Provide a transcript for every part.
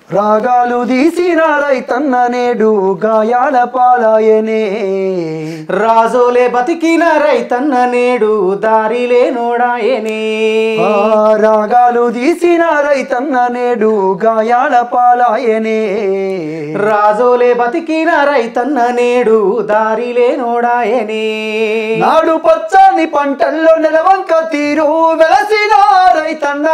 రాగాలు తీసిన రైతన్న నేడు గాయాల పాలాయనే రాజోలే బతికిన రైతన్న నేడు దారిలే నోడాయనే రాగాలు తీసిన రైతన్న నేడు గాయాల పాలాయనే రాజోలే బతికిన రైతన్న నేడు దారిలే నోడాయనే నాడు పచ్చని పంటల్లో నెలవంక తీరు వెలసిన రైతన్న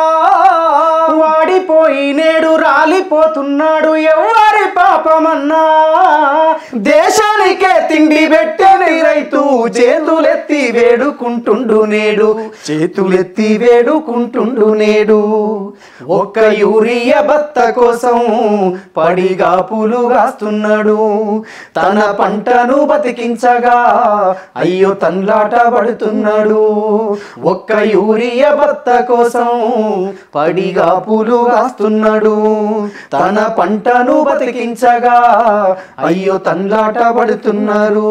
వాడిపోయి నేడు రాలిపోతున్నాడు ఎవరి పాపమన్నా దేశానికే తిండి పెట్టని రైతు చేతులెత్తి వేడుకుంటుండు నేడు ఒక్క యూరియా బత్త కోసం పడిగాపులు గాస్తున్నాడు తన పంటను బతికించగా అయ్యో తన్లాట పడుతున్నాడు ఒక్క యూరియా బత్త కోసం పడిగాపులు గాస్తున్నాడు తన పంటను బతికించగా అయ్యో తన్లాట పడుతున్నారు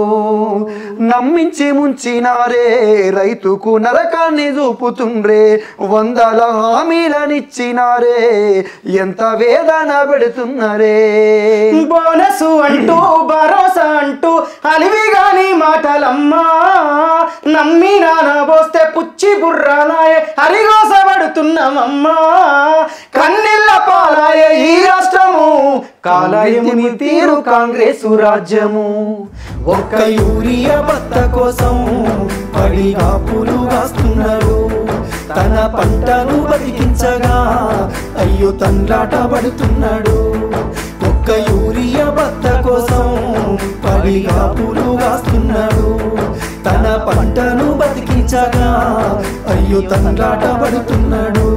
నమ్మించి ముంచినారే రైతుకు నరకాన్ని చూపుతుండ్రే వందల హామీలనిచ్చినారే ఎంత వేదన పెడుతున్నారే బోనసు అంటూ భరోసా అంటూ అలివిగాని మాటలమ్మా నమ్మి నానబోస్తే పుచ్చి బుర్రాలాయే హరిగోసపడుతున్నామమ్మా కన్నెల్ల పాలాయే ఈ రాష్ట్రము కాలయముని తీరు కాంగ్రెసు రాజ్యము ఒక్క యూరియా బత్త కోసం పడిగాపులు గాస్తున్నాడు తన పంటను బతికించగా అయ్యో తండ్రాట పడుతున్నాడు ఒక్క యూరియా బత్త కోసం పడిగాపులు గాస్తున్నాడు తన పంటను బతికించగా అయ్యో తండ్రాట పడుతున్నాడు